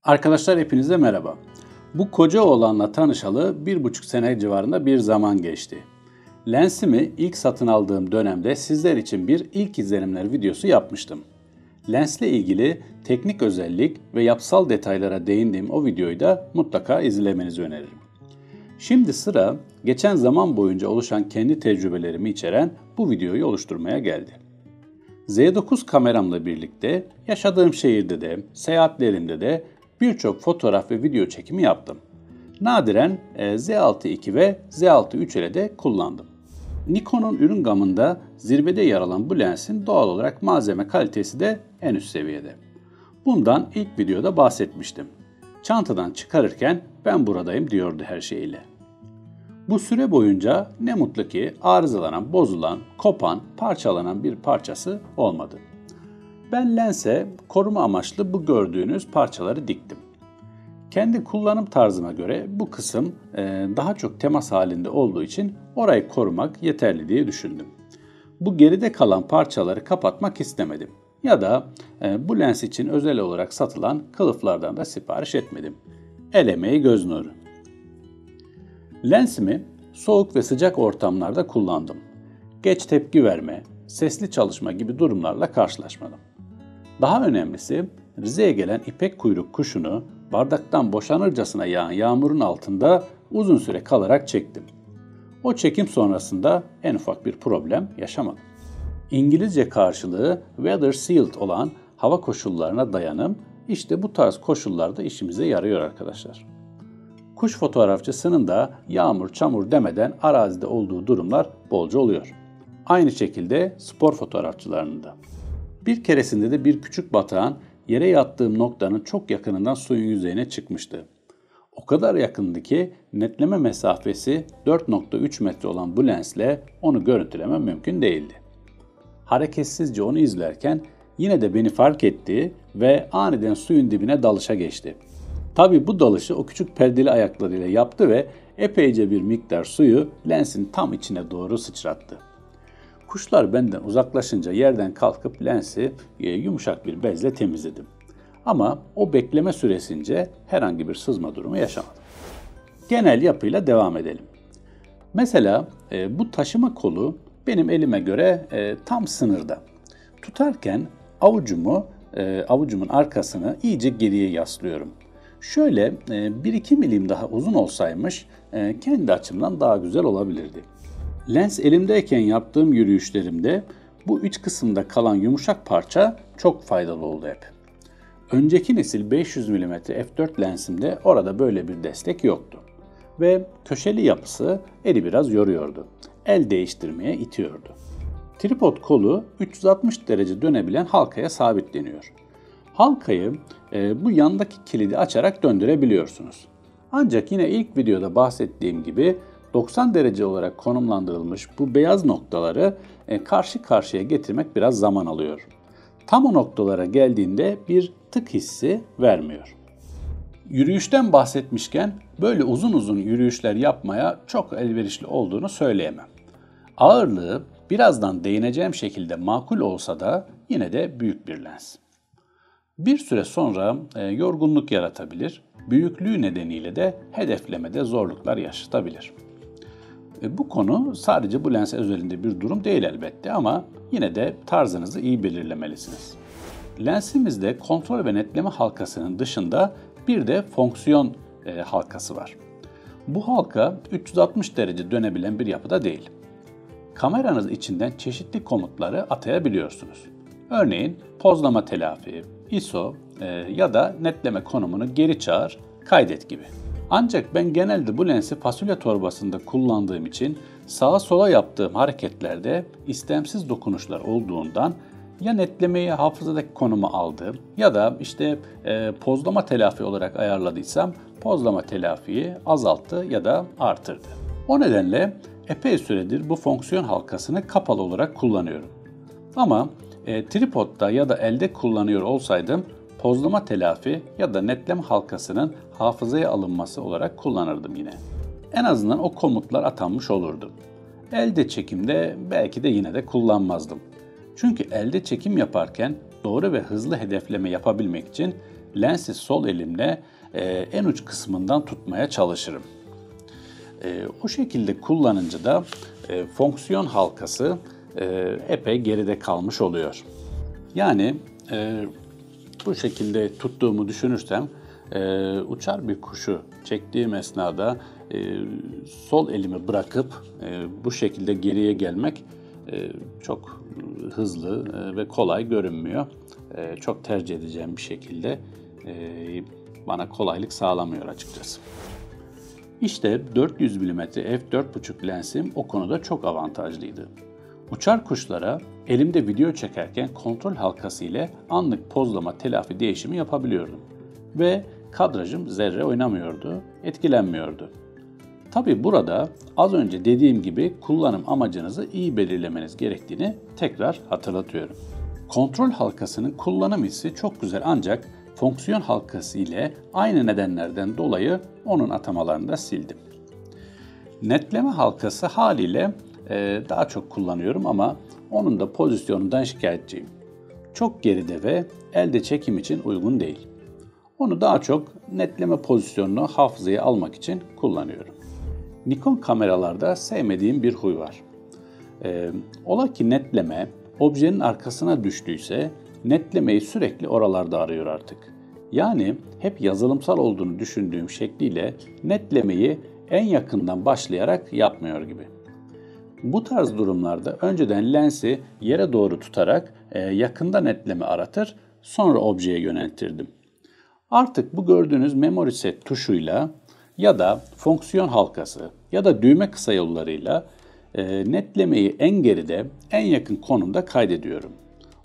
Arkadaşlar hepinize merhaba. Bu koca oğlanla tanışalı 1,5 sene civarında bir zaman geçti. Lensimi ilk satın aldığım dönemde sizler için bir ilk izlenimler videosu yapmıştım. Lensle ilgili teknik özellik ve yapısal detaylara değindiğim o videoyu da mutlaka izlemenizi öneririm. Şimdi sıra geçen zaman boyunca oluşan kendi tecrübelerimi içeren bu videoyu oluşturmaya geldi. Z9 kameramla birlikte yaşadığım şehirde de, seyahatlerimde de birçok fotoğraf ve video çekimi yaptım. Nadiren Z6 II ve Z6 III ile de kullandım. Nikon'un ürün gamında zirvede yer alan bu lensin doğal olarak malzeme kalitesi de en üst seviyede. Bundan ilk videoda bahsetmiştim. Çantadan çıkarırken ben buradayım diyordu her şeyiyle. Bu süre boyunca ne mutlu ki arızalanan, bozulan, kopan, parçalanan bir parçası olmadı. Ben lense koruma amaçlı bu gördüğünüz parçaları diktim. Kendi kullanım tarzıma göre bu kısım daha çok temas halinde olduğu için orayı korumak yeterli diye düşündüm. Bu geride kalan parçaları kapatmak istemedim. Ya da bu lens için özel olarak satılan kılıflardan da sipariş etmedim. El emeği göz nuru. Lensimi soğuk ve sıcak ortamlarda kullandım. Geç tepki verme, sesli çalışma gibi durumlarla karşılaşmadım. Daha önemlisi Rize'ye gelen ipek kuyruk kuşunu bardaktan boşanırcasına yağan yağmurun altında uzun süre kalarak çektim. O çekim sonrasında en ufak bir problem yaşamadım. İngilizce karşılığı weather sealed olan hava koşullarına dayanım işte bu tarz koşullarda işimize yarıyor arkadaşlar. Kuş fotoğrafçısının da yağmur çamur demeden arazide olduğu durumlar bolca oluyor. Aynı şekilde spor fotoğrafçılarının da. Bir keresinde de bir küçük batağın yere yattığım noktanın çok yakınından suyun yüzeyine çıkmıştı. O kadar yakındı ki netleme mesafesi 4,3 metre olan bu lensle onu görüntülemem mümkün değildi. Hareketsizce onu izlerken yine de beni fark etti ve aniden suyun dibine dalışa geçti. Tabii bu dalışı o küçük perdeli ayaklarıyla yaptı ve epeyce bir miktar suyu lensin tam içine doğru sıçrattı. Kuşlar benden uzaklaşınca yerden kalkıp lensi yumuşak bir bezle temizledim. Ama o bekleme süresince herhangi bir sızma durumu yaşamadım. Genel yapıyla devam edelim. Mesela bu taşıma kolu benim elime göre tam sınırda. Tutarken avucumun arkasını iyice geriye yaslıyorum. Şöyle 1-2 milim daha uzun olsaymış kendi açımdan daha güzel olabilirdi. Lens elimdeyken yaptığım yürüyüşlerimde bu iç kısımda kalan yumuşak parça çok faydalı oldu hep. Önceki nesil 500 mm f4 lensimde orada böyle bir destek yoktu. Ve köşeli yapısı eli biraz yoruyordu. El değiştirmeye itiyordu. Tripod kolu 360 derece dönebilen halkaya sabitleniyor. Halkayı bu yandaki kilidi açarak döndürebiliyorsunuz. Ancak yine ilk videoda bahsettiğim gibi 90 derece olarak konumlandırılmış bu beyaz noktaları karşı karşıya getirmek biraz zaman alıyor. Tam o noktalara geldiğinde bir tık hissi vermiyor. Yürüyüşten bahsetmişken böyle uzun uzun yürüyüşler yapmaya çok elverişli olduğunu söyleyemem. Ağırlığı birazdan değineceğim şekilde makul olsa da yine de büyük bir lens. Bir süre sonra yorgunluk yaratabilir, büyüklüğü nedeniyle de hedeflemede zorluklar yaşatabilir. Bu konu sadece bu lens özelinde bir durum değil elbette ama yine de tarzınızı iyi belirlemelisiniz. Lensimizde kontrol ve netleme halkasının dışında bir de fonksiyon halkası var. Bu halka 360 derece dönebilen bir yapıda değil. Kameranız içinden çeşitli komutları atayabiliyorsunuz. Örneğin pozlama telafi, ISO ya da netleme konumunu geri çağır, kaydet gibi. Ancak ben genelde bu lensi fasulye torbasında kullandığım için sağa sola yaptığım hareketlerde istemsiz dokunuşlar olduğundan ya netlemeyi hafızadaki konuma aldı ya da pozlama telafi olarak ayarladıysam pozlama telafiyi azalttı ya da artırdı. O nedenle epey süredir bu fonksiyon halkasını kapalı olarak kullanıyorum. Ama tripodda ya da elde kullanıyor olsaydım pozlama telafi ya da netleme halkasının hafızaya alınması olarak kullanırdım yine. En azından o komutlar atanmış olurdu. Elde çekimde belki de yine de kullanmazdım. Çünkü elde çekim yaparken doğru ve hızlı hedefleme yapabilmek için lensi sol elimle en uç kısmından tutmaya çalışırım. O şekilde kullanınca da fonksiyon halkası epey geride kalmış oluyor. Yani bu şekilde tuttuğumu düşünürsem uçar bir kuşu çektiğim esnada sol elimi bırakıp bu şekilde geriye gelmek çok hızlı ve kolay görünmüyor. Çok tercih edeceğim bir şekilde bana kolaylık sağlamıyor açıkçası. İşte 400 mm f4.5 lensim o konuda çok avantajlıydı. Uçar kuşlara elimde video çekerken kontrol halkası ile anlık pozlama telafi değişimi yapabiliyordum. Ve kadrajım zerre oynamıyordu, etkilenmiyordu. Tabi burada az önce dediğim gibi kullanım amacınızı iyi belirlemeniz gerektiğini tekrar hatırlatıyorum. Kontrol halkasının kullanım hissi çok güzel ancak fonksiyon halkası ile aynı nedenlerden dolayı onun atamalarını da sildim. Netleme halkası haliyle daha çok kullanıyorum ama onun da pozisyonundan şikayetçiyim. Çok geride ve elde çekim için uygun değil. Onu daha çok netleme pozisyonunu hafızaya almak için kullanıyorum. Nikon kameralarda sevmediğim bir huy var. Ola ki netleme objenin arkasına düştüyse netlemeyi sürekli oralarda arıyor artık. Yani hep yazılımsal olduğunu düşündüğüm şekliyle netlemeyi en yakından başlayarak yapmıyor gibi. Bu tarz durumlarda önceden lensi yere doğru tutarak yakında netleme aratır, sonra objeye yöneltirdim. Artık bu gördüğünüz memory set tuşuyla ya da fonksiyon halkası ya da düğme kısa yollarıyla netlemeyi en geride, en yakın konumda kaydediyorum.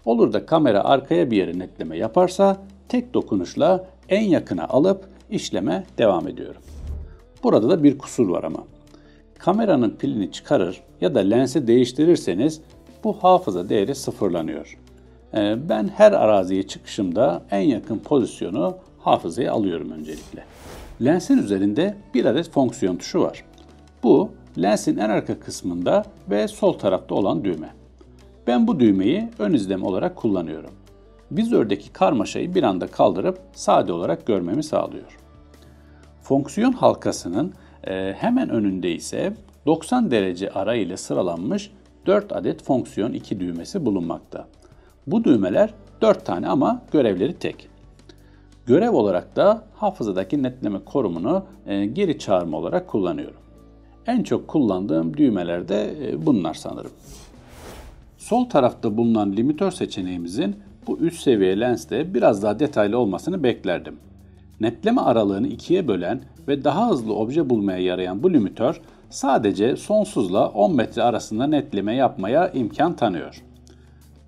Olur da kamera arkaya bir yere netleme yaparsa tek dokunuşla en yakına alıp işleme devam ediyorum. Burada da bir kusur var ama. Kameranın pilini çıkarır ya da lensi değiştirirseniz bu hafıza değeri sıfırlanıyor. Ben her araziye çıkışımda en yakın pozisyonu hafızaya alıyorum öncelikle. Lensin üzerinde bir adet fonksiyon tuşu var. Bu lensin en arka kısmında ve sol tarafta olan düğme. Ben bu düğmeyi ön izleme olarak kullanıyorum. Vizördeki karmaşayı bir anda kaldırıp sade olarak görmemi sağlıyor. Fonksiyon halkasının hemen önünde ise 90 derece ara ile sıralanmış 4 adet fonksiyon 2 düğmesi bulunmakta. Bu düğmeler 4 tane ama görevleri tek. Görev olarak da hafızadaki netleme korumunu geri çağırma olarak kullanıyorum. En çok kullandığım düğmeler de bunlar sanırım. Sol tarafta bulunan limitör seçeneğimizin bu üst seviye lenste biraz daha detaylı olmasını beklerdim. Netleme aralığını ikiye bölen ve daha hızlı obje bulmaya yarayan bu limitör sadece sonsuzla 10 metre arasında netleme yapmaya imkan tanıyor.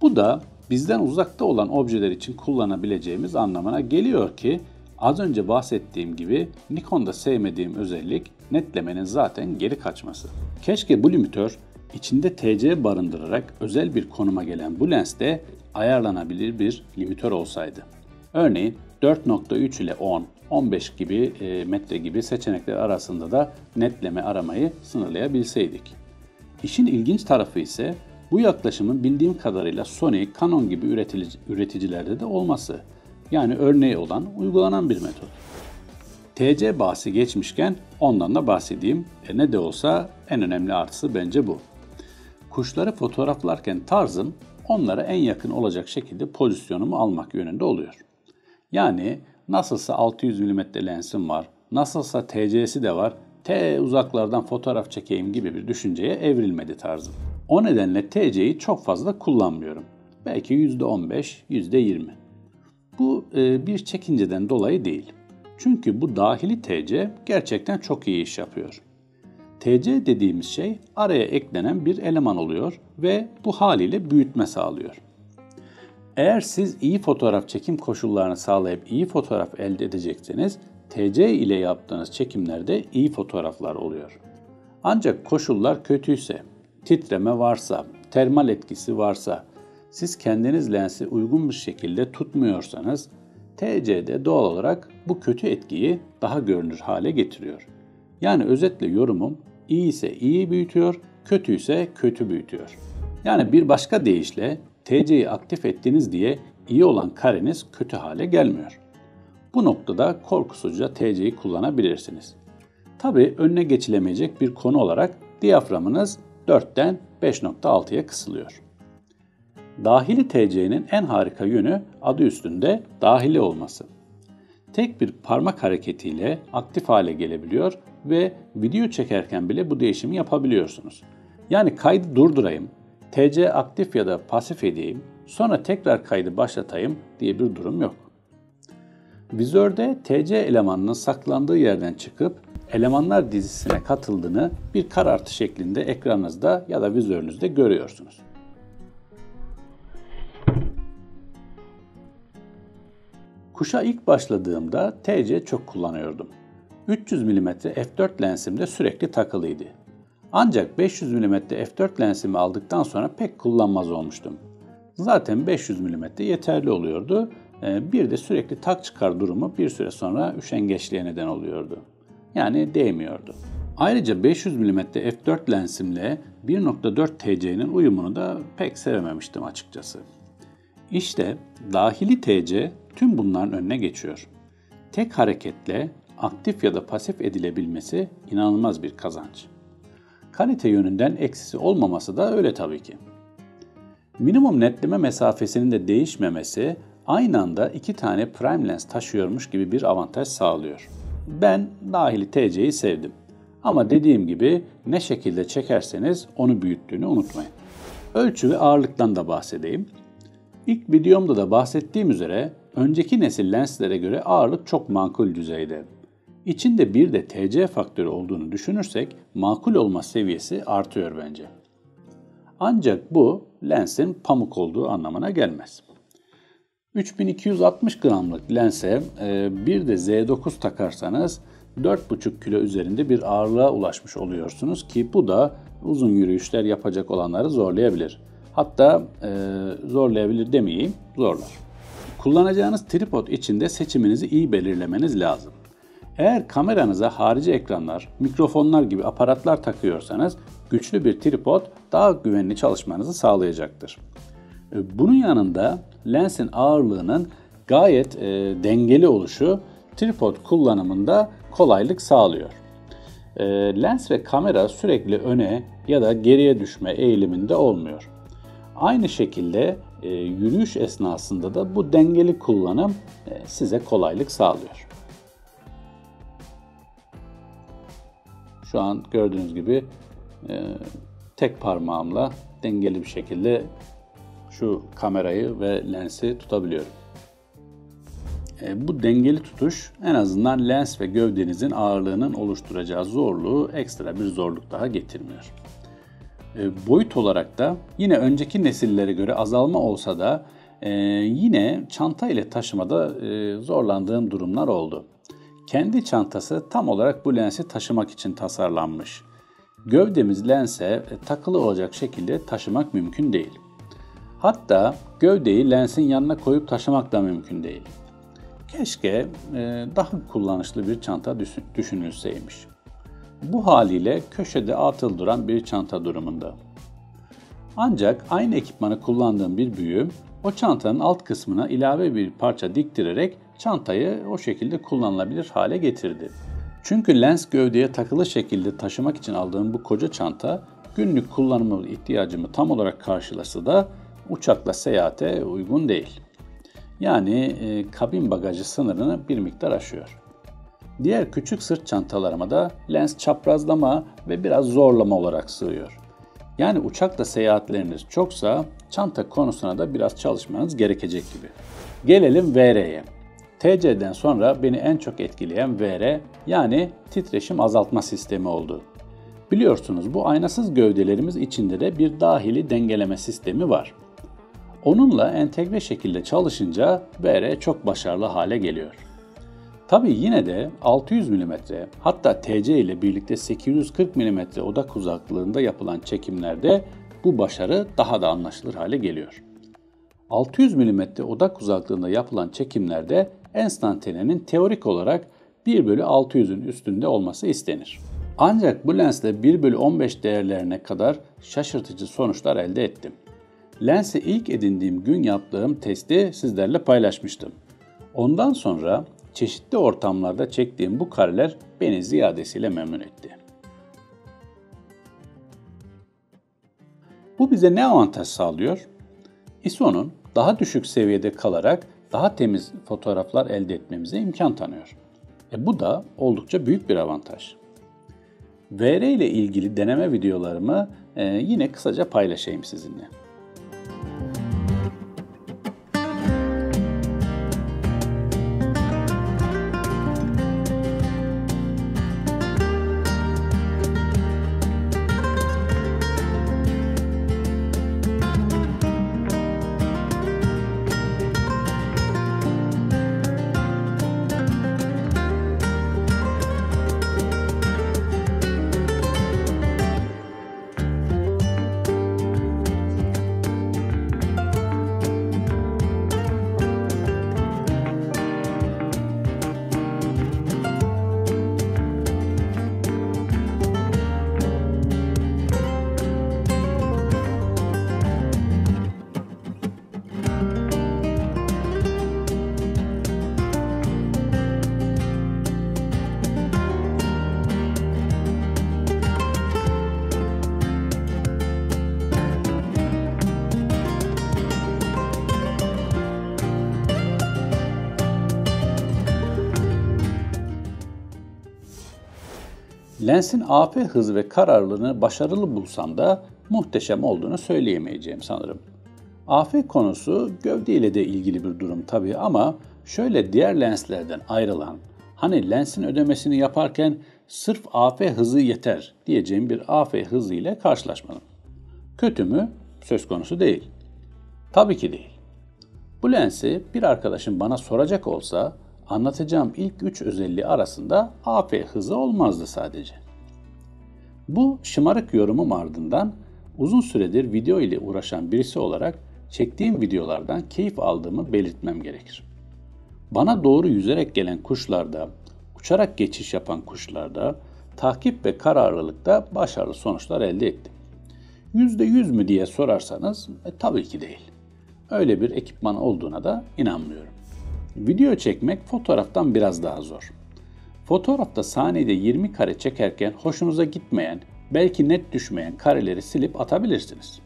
Bu da bizden uzakta olan objeler için kullanabileceğimiz anlamına geliyor ki az önce bahsettiğim gibi Nikon'da sevmediğim özellik netlemenin zaten geri kaçması. Keşke bu limitör içinde TC barındırarak özel bir konuma gelen bu lenste ayarlanabilir bir limitör olsaydı. Örneğin 4.3 ile 10, 15 gibi metre gibi seçenekler arasında da netleme aramayı sınırlayabilseydik. İşin ilginç tarafı ise bu yaklaşımın bildiğim kadarıyla Sony, Canon gibi üreticilerde de olması. Yani örneği olan, uygulanan bir metot. TC bahsi geçmişken ondan da bahsedeyim. Ne de olsa en önemli artısı bence bu. Kuşları fotoğraflarken tarzım onlara en yakın olacak şekilde pozisyonumu almak yönünde oluyor. Yani nasılsa 600 mm lensim var, nasılsa TC'si de var, uzaklardan fotoğraf çekeyim gibi bir düşünceye evrilmedi tarzım. O nedenle TC'yi çok fazla kullanmıyorum. Belki %15, %20. Bu bir çekinceden dolayı değil. Çünkü bu dahili TC gerçekten çok iyi iş yapıyor. TC dediğimiz şey araya eklenen bir eleman oluyor ve bu haliyle büyütme sağlıyor. Eğer siz iyi fotoğraf çekim koşullarını sağlayıp iyi fotoğraf elde edecekseniz TC ile yaptığınız çekimlerde iyi fotoğraflar oluyor. Ancak koşullar kötüyse, titreme varsa, termal etkisi varsa, siz kendiniz lensi uygun bir şekilde tutmuyorsanız TC'de doğal olarak bu kötü etkiyi daha görünür hale getiriyor. Yani özetle yorumum iyi ise iyi büyütüyor, kötü ise kötü büyütüyor. Yani bir başka deyişle TC'yi aktif ettiniz diye iyi olan kareniz kötü hale gelmiyor. Bu noktada korkusuzca TC'yi kullanabilirsiniz. Tabii önüne geçilemeyecek bir konu olarak diyaframınız 4'ten 5.6'ya kısılıyor. Dahili TC'nin en harika yönü adı üstünde dahili olması. Tek bir parmak hareketiyle aktif hale gelebiliyor ve video çekerken bile bu değişimi yapabiliyorsunuz. Yani kaydı durdurayım, TC aktif ya da pasif edeyim, sonra tekrar kaydı başlatayım diye bir durum yok. Vizörde TC elemanının saklandığı yerden çıkıp elemanlar dizisine katıldığını bir karartı şeklinde ekranınızda ya da vizörünüzde görüyorsunuz. Kuşa ilk başladığımda TC çok kullanıyordum. 300 mm f4 lensimde sürekli takılıydı. Ancak 500 mm f4 lensimi aldıktan sonra pek kullanmaz olmuştum. Zaten 500 mm yeterli oluyordu. Bir de sürekli tak çıkar durumu bir süre sonra üşengeçliğe neden oluyordu. Yani değmiyordu. Ayrıca 500 mm f4 lensimle 1.4 TC'nin uyumunu da pek sevememiştim açıkçası. İşte dahili TC tüm bunların önüne geçiyor. Tek hareketle aktif ya da pasif edilebilmesi inanılmaz bir kazanç. Kalite yönünden eksisi olmaması da öyle tabii ki. Minimum netleme mesafesinin de değişmemesi aynı anda iki tane prime lens taşıyormuş gibi bir avantaj sağlıyor. Ben dahili TC'yi sevdim. Ama dediğim gibi ne şekilde çekerseniz onu büyüttüğünü unutmayın. Ölçü ve ağırlıktan da bahsedeyim. İlk videomda da bahsettiğim üzere önceki nesil lenslere göre ağırlık çok makul düzeyde. İçinde bir de TC faktörü olduğunu düşünürsek makul olma seviyesi artıyor bence. Ancak bu lensin pamuk olduğu anlamına gelmez. 3260 gramlık lense bir de Z9 takarsanız 4,5 kilo üzerinde bir ağırlığa ulaşmış oluyorsunuz ki bu da uzun yürüyüşler yapacak olanları zorlayabilir. Hatta zorlayabilir demeyeyim, zorlar. Kullanacağınız tripod için de seçiminizi iyi belirlemeniz lazım. Eğer kameranıza harici ekranlar, mikrofonlar gibi aparatlar takıyorsanız güçlü bir tripod daha güvenli çalışmanızı sağlayacaktır. Bunun yanında lensin ağırlığının gayet dengeli oluşu tripod kullanımında kolaylık sağlıyor. Lens ve kamera sürekli öne ya da geriye düşme eğiliminde olmuyor. Aynı şekilde yürüyüş esnasında da bu dengeli kullanım size kolaylık sağlıyor. Şu an gördüğünüz gibi tek parmağımla dengeli bir şekilde şu kamerayı ve lensi tutabiliyorum. Bu dengeli tutuş en azından lens ve gövdenizin ağırlığının oluşturacağı zorluğu ekstra bir zorluk daha getirmiyor. Boyut olarak da yine önceki nesillere göre azalma olsa da yine çanta ile taşımada zorlandığım durumlar oldu. Kendi çantası tam olarak bu lensi taşımak için tasarlanmış. Gövdemiz lense takılı olacak şekilde taşımak mümkün değil. Hatta gövdeyi lensin yanına koyup taşımak da mümkün değil. Keşke daha kullanışlı bir çanta düşünülseymiş. Bu haliyle köşede atıl duran bir çanta durumunda. Ancak aynı ekipmanı kullandığım bir büyüğüm o çantanın alt kısmına ilave bir parça diktirerek çantayı o şekilde kullanılabilir hale getirdi. Çünkü lens gövdeye takılı şekilde taşımak için aldığım bu koca çanta günlük kullanımı ihtiyacımı tam olarak karşılasa da uçakla seyahate uygun değil. Yani kabin bagajı sınırını bir miktar aşıyor. Diğer küçük sırt çantalarıma da lens çaprazlama ve biraz zorlama olarak sığıyor. Yani uçakla seyahatleriniz çoksa çanta konusuna da biraz çalışmanız gerekecek gibi. Gelelim VR'ye. TC'den sonra beni en çok etkileyen VR yani titreşim azaltma sistemi oldu. Biliyorsunuz bu aynasız gövdelerimiz içinde de bir dahili dengeleme sistemi var. Onunla entegre şekilde çalışınca VR çok başarılı hale geliyor. Tabii yine de 600 mm hatta TC ile birlikte 840 mm odak uzaklığında yapılan çekimlerde bu başarı daha da anlaşılır hale geliyor. 600 mm odak uzaklığında yapılan çekimlerde enstantanenin teorik olarak 1/600'ün üstünde olması istenir. Ancak bu lensle 1/15 değerlerine kadar şaşırtıcı sonuçlar elde ettim. Lensi ilk edindiğim gün yaptığım testi sizlerle paylaşmıştım. Ondan sonra Çeşitli ortamlarda çektiğim bu kareler beni ziyadesiyle memnun etti. Bu bize ne avantaj sağlıyor? ISO'nun daha düşük seviyede kalarak daha temiz fotoğraflar elde etmemize imkan tanıyor. Bu da oldukça büyük bir avantaj. VR ile ilgili deneme videolarımı yine kısaca paylaşayım sizinle. Lensin AF hızı ve kararlılığını başarılı bulsam da muhteşem olduğunu söyleyemeyeceğim sanırım. AF konusu gövde ile de ilgili bir durum tabii ama şöyle diğer lenslerden ayrılan, hani lensin ödemesini yaparken sırf AF hızı yeter diyeceğim bir AF hızı ile karşılaşmadım. Kötü mü? Söz konusu değil. Tabii ki değil. Bu lensi bir arkadaşım bana soracak olsa anlatacağım ilk 3 özelliği arasında AF hızı olmazdı sadece. Bu şımarık yorumum ardından uzun süredir video ile uğraşan birisi olarak çektiğim videolardan keyif aldığımı belirtmem gerekir. Bana doğru yüzerek gelen kuşlarda, uçarak geçiş yapan kuşlarda, takip ve kararlılıkta başarılı sonuçlar elde ettim. %100 mü diye sorarsanız tabii ki değil. Öyle bir ekipman olduğuna da inanmıyorum. Video çekmek fotoğraftan biraz daha zor. Fotoğrafta saniyede 20 kare çekerken hoşunuza gitmeyen, belki net düşmeyen kareleri silip atabilirsiniz.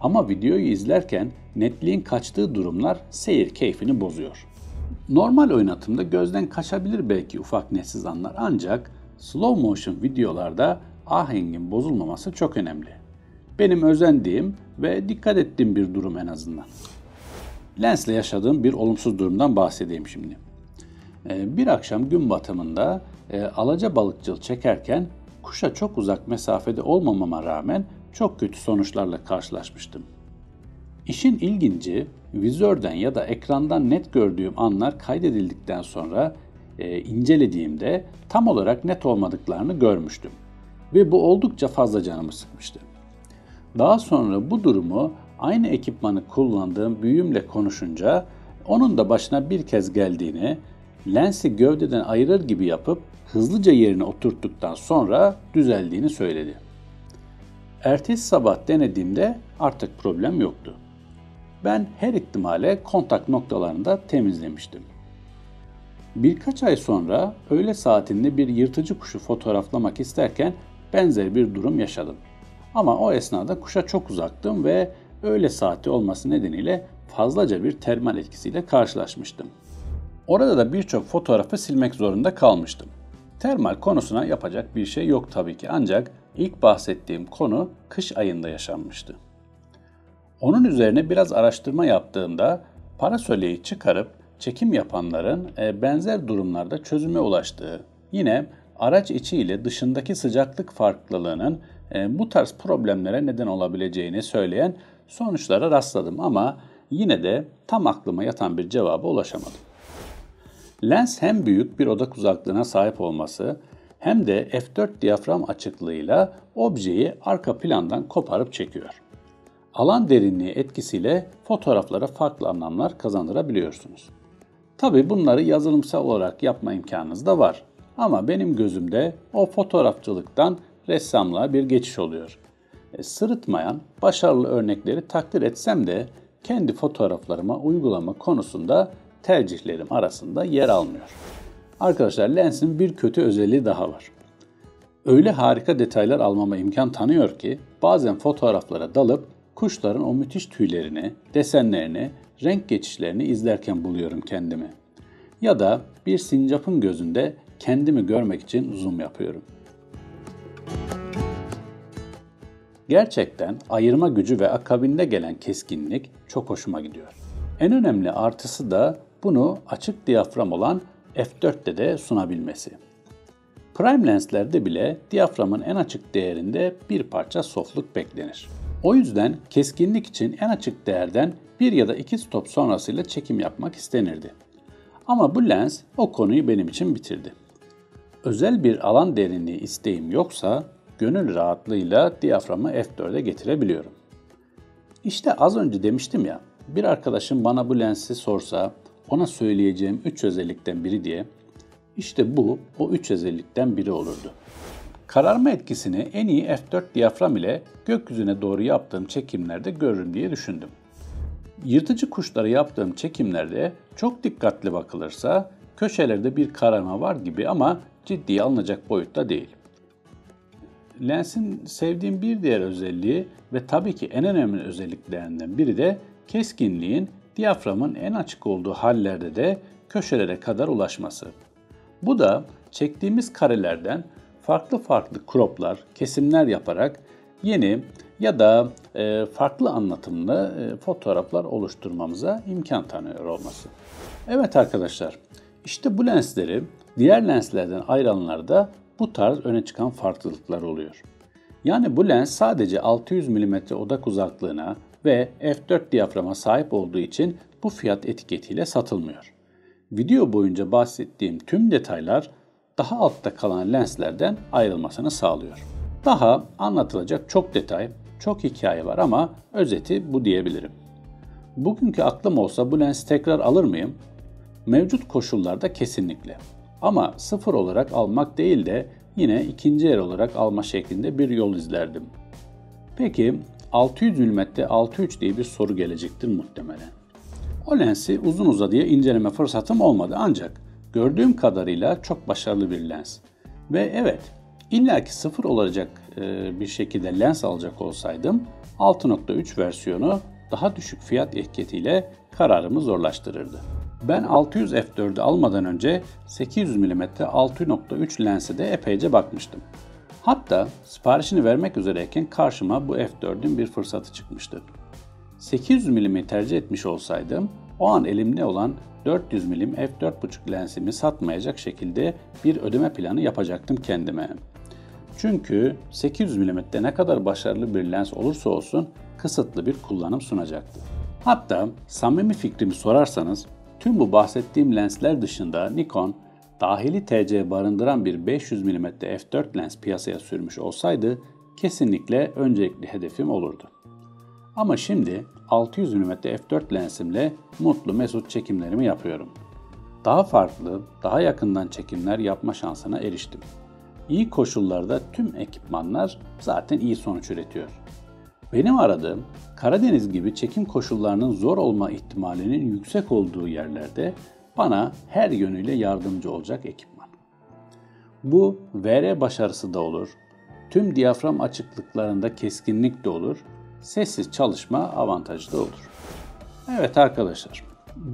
Ama videoyu izlerken netliğin kaçtığı durumlar seyir keyfini bozuyor. Normal oynatımda gözden kaçabilir belki ufak netsiz anlar ancak slow motion videolarda ahengin bozulmaması çok önemli. Benim özendiğim ve dikkat ettiğim bir durum en azından. Lensle yaşadığım bir olumsuz durumdan bahsedeyim şimdi. Bir akşam gün batımında alaca balıkçıl çekerken kuşa çok uzak mesafede olmamama rağmen çok kötü sonuçlarla karşılaşmıştım. İşin ilginci, vizörden ya da ekrandan net gördüğüm anlar kaydedildikten sonra incelediğimde tam olarak net olmadıklarını görmüştüm. Ve bu oldukça fazla canımı sıkmıştı. Daha sonra bu durumu aynı ekipmanı kullandığım büyüğümle konuşunca onun da başına bir kez geldiğini, lensi gövdeden ayırır gibi yapıp hızlıca yerine oturttuktan sonra düzeldiğini söyledi. Ertesi sabah denediğimde artık problem yoktu. Ben her ihtimale kontak noktalarını da temizlemiştim. Birkaç ay sonra öğle saatinde bir yırtıcı kuşu fotoğraflamak isterken benzer bir durum yaşadım. Ama o esnada kuşa çok uzaktım ve öğle saati olması nedeniyle fazlaca bir termal etkisiyle karşılaşmıştım. Orada da birçok fotoğrafı silmek zorunda kalmıştım. Termal konusuna yapacak bir şey yok tabii ki ancak ilk bahsettiğim konu kış ayında yaşanmıştı. Onun üzerine biraz araştırma yaptığımda parasoleyi çıkarıp çekim yapanların benzer durumlarda çözüme ulaştığı, yine araç içi ile dışındaki sıcaklık farklılığının bu tarz problemlere neden olabileceğini söyleyen sonuçlara rastladım ama yine de tam aklıma yatan bir cevaba ulaşamadım. Lens hem büyük bir odak uzaklığına sahip olması hem de f4 diyafram açıklığıyla objeyi arka plandan koparıp çekiyor. Alan derinliği etkisiyle fotoğraflara farklı anlamlar kazandırabiliyorsunuz. Tabii bunları yazılımsal olarak yapma imkanınız da var. Ama benim gözümde o fotoğrafçılıktan ressamlığa bir geçiş oluyor. Sırıtmayan, başarılı örnekleri takdir etsem de kendi fotoğraflarıma uygulama konusunda tercihlerim arasında yer almıyor. Arkadaşlar lensin bir kötü özelliği daha var. Öyle harika detaylar almama imkan tanıyor ki bazen fotoğraflara dalıp kuşların o müthiş tüylerini, desenlerini, renk geçişlerini izlerken buluyorum kendimi. Ya da bir sincapın gözünde kendimi görmek için zoom yapıyorum. Gerçekten ayırma gücü ve akabinde gelen keskinlik çok hoşuma gidiyor. En önemli artısı da bunu açık diyafram olan f4'te de sunabilmesi. Prime lenslerde bile diyaframın en açık değerinde bir parça softluk beklenir. O yüzden keskinlik için en açık değerden 1 ya da 2 stop sonrasıyla çekim yapmak istenirdi. Ama bu lens o konuyu benim için bitirdi. Özel bir alan derinliği isteğim yoksa gönül rahatlığıyla diyaframı f4'e getirebiliyorum. İşte az önce demiştim ya, bir arkadaşım bana bu lensi sorsa ona söyleyeceğim 3 özellikten biri diye, işte bu o 3 özellikten biri olurdu. Kararma etkisini en iyi f4 diyafram ile gökyüzüne doğru yaptığım çekimlerde görürüm diye düşündüm. Yırtıcı kuşları yaptığım çekimlerde çok dikkatli bakılırsa köşelerde bir kararma var gibi ama ciddiye alınacak boyutta değil. Lensin sevdiğim bir diğer özelliği ve tabii ki en önemli özelliklerinden biri de keskinliğin diyaframın en açık olduğu hallerde de köşelere kadar ulaşması. Bu da çektiğimiz karelerden farklı croplar, kesimler yaparak yeni ya da farklı anlatımlı fotoğraflar oluşturmamıza imkan tanıyor olması. Evet arkadaşlar, işte bu lensleri diğer lenslerden ayıranlarda da bu tarz öne çıkan farklılıklar oluyor. Yani bu lens sadece 600 mm odak uzaklığına ve f4 diyaframa sahip olduğu için bu fiyat etiketiyle satılmıyor. Video boyunca bahsettiğim tüm detaylar daha altta kalan lenslerden ayrılmasını sağlıyor. Daha anlatılacak çok detay, çok hikaye var ama özeti bu diyebilirim. Bugünkü aklım olsa bu lensi tekrar alır mıyım? Mevcut koşullarda kesinlikle. Ama sıfır olarak almak değil de yine ikinci el olarak alma şeklinde bir yol izlerdim. Peki 600 mm 6.3 diye bir soru gelecektir muhtemelen. O lensi uzun uzadıya inceleme fırsatım olmadı ancak gördüğüm kadarıyla çok başarılı bir lens. Ve evet, illaki sıfır olacak bir şekilde lens alacak olsaydım 6.3 versiyonu daha düşük fiyat etiketiyle kararımı zorlaştırırdı. Ben 600 f4'ü almadan önce 800 mm 6.3 lense de epeyce bakmıştım. Hatta siparişini vermek üzereyken karşıma bu f4'ün bir fırsatı çıkmıştı. 800 mm tercih etmiş olsaydım o an elimde olan 400 mm f4.5 lensimi satmayacak şekilde bir ödeme planı yapacaktım kendime. Çünkü 800 mm ne kadar başarılı bir lens olursa olsun kısıtlı bir kullanım sunacaktı. Hatta samimi fikrimi sorarsanız tüm bu bahsettiğim lensler dışında Nikon dahili TC barındıran bir 500 mm f4 lens piyasaya sürmüş olsaydı kesinlikle öncelikli hedefim olurdu. Ama şimdi 600 mm f4 lensimle mutlu mesut çekimlerimi yapıyorum. Daha farklı, daha yakından çekimler yapma şansına eriştim. İyi koşullarda tüm ekipmanlar zaten iyi sonuç üretiyor. Benim aradığım Karadeniz gibi çekim koşullarının zor olma ihtimalinin yüksek olduğu yerlerde bana her yönüyle yardımcı olacak ekipman. Bu VR başarısı da olur, tüm diyafram açıklıklarında keskinlik de olur, sessiz çalışma avantajı da olur. Evet arkadaşlar,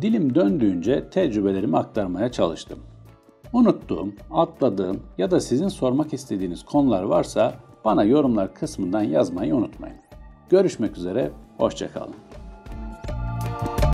dilim döndüğünce tecrübelerimi aktarmaya çalıştım. Unuttuğum, atladığım ya da sizin sormak istediğiniz konular varsa bana yorumlar kısmından yazmayı unutmayın. Görüşmek üzere, hoşça kalın.